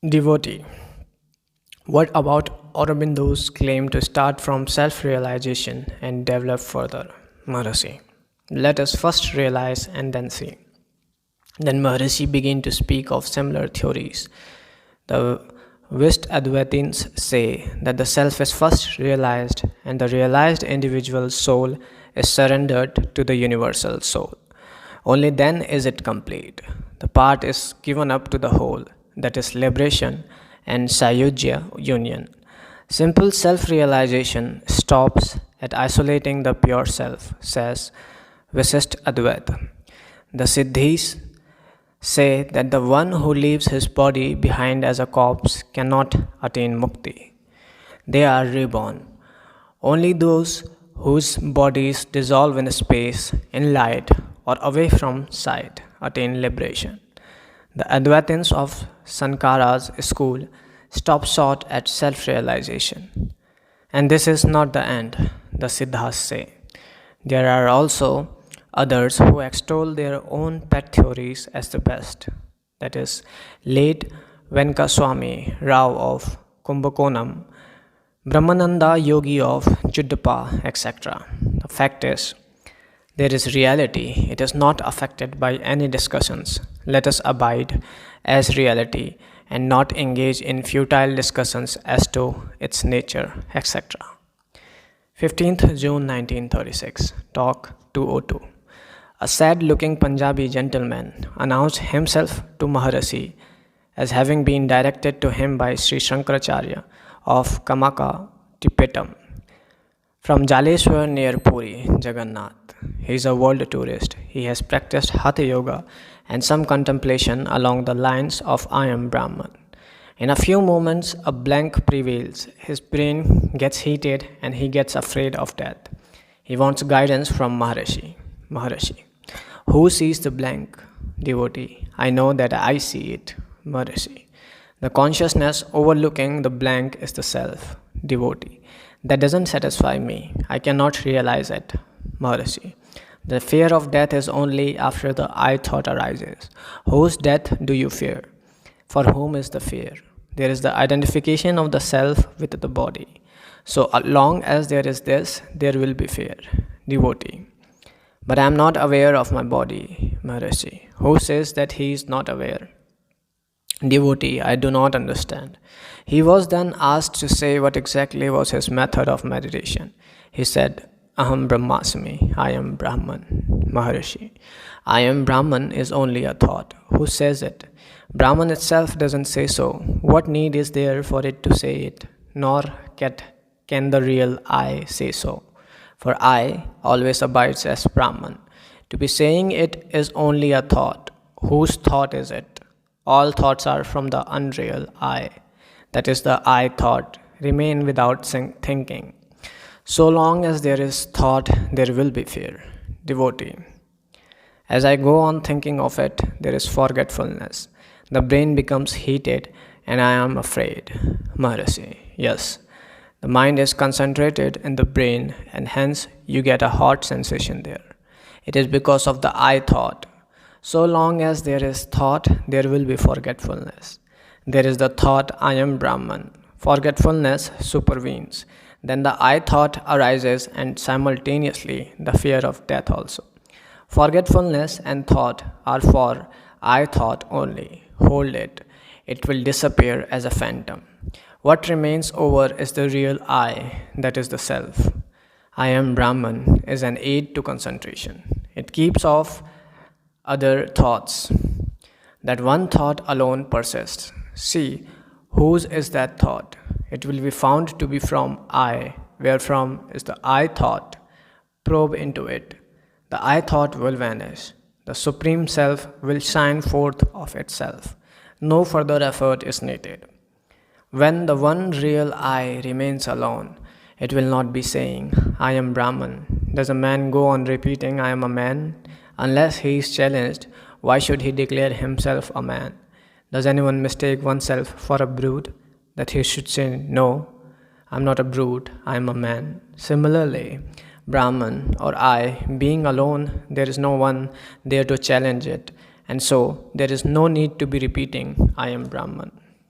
Devotee. What about Aurobindo's claim to start from self realization and develop further? Maharishi. Let us first realize and then see. Then Maharishi began to speak of similar theories. The West Advaitins say that the self is first realized and the realized individual soul is surrendered to the universal soul. Only then is it complete. The part is given up to the whole, that is liberation and Sayujya union. Simple self realization stops at isolating the pure self, says Visist Advaita. The Siddhis say that the one who leaves his body behind as a corpse cannot attain mukti. They are reborn. Only those whose bodies dissolve in space, in light, or away from sight attain liberation. The Advaitins of Sankara's school stop short at self realization. And this is not the end, the Siddhas say. There are also others who extol their own pet theories as the best. That is, late Venkaswamy Rao of Kumbakonam, Brahmananda Yogi of Juddapa, etc. The fact is, there is reality. It is not affected by any discussions. Let us abide as reality and not engage in futile discussions as to its nature, etc. 15th June 1936, Talk 202. A sad-looking Punjabi gentleman announced himself to Maharishi as having been directed to him by Sri Shankaracharya of Kamaka Tipetam from Jaleshwar near Puri, Jagannath. He is a world tourist. He has practiced Hatha Yoga and some contemplation along the lines of I am Brahman. In a few moments, a blank prevails. His brain gets heated and he gets afraid of death. He wants guidance from Maharishi. Maharishi. Who sees the blank? Devotee. I know that I see it. Maharishi. The consciousness overlooking the blank is the self. Devotee. That doesn't satisfy me. I cannot realize it. Maharishi. The fear of death is only after the I thought arises. Whose death do you fear? For whom is the fear? There is the identification of the self with the body. So long as there is this, there will be fear. Devotee. But I am not aware of my body. Maharishi. Who says that he is not aware? Devotee, I do not understand. He was then asked to say what exactly was his method of meditation. He said, Aham Brahmasmi, I am Brahman. Maharishi. I am Brahman is only a thought. Who says it? Brahman itself doesn't say so. What need is there for it to say it? Nor can the real I say so. For I always abides as Brahman. To be saying it is only a thought. Whose thought is it? All thoughts are from the unreal I. That is the I thought. Remain without thinking. So long as there is thought, there will be fear. Devotee. As I go on thinking of it, there is forgetfulness. The brain becomes heated and I am afraid. Maharishi. Yes. The mind is concentrated in the brain and hence you get a hot sensation there. It is because of the I thought. So long as there is thought, there will be forgetfulness. There is the thought, I am Brahman. Forgetfulness supervenes. Then the I thought arises and simultaneously the fear of death also. Forgetfulness and thought are for I thought only. Hold it. It will disappear as a phantom. What remains over is the real I, that is the self. I am Brahman is an aid to concentration. It keeps off other thoughts. That one thought alone persists. See, whose is that thought? It will be found to be from I, wherefrom is the I thought. Probe into it. The I thought will vanish. The Supreme Self will shine forth of itself. No further effort is needed. When the one real I remains alone, it will not be saying, I am Brahman. Does a man go on repeating, I am a man? Unless he is challenged, why should he declare himself a man? Does anyone mistake oneself for a brute? That he should say, no, I am not a brute, I am a man. Similarly, Brahman or I, being alone, there is no one there to challenge it. And so, there is no need to be repeating, I am Brahman.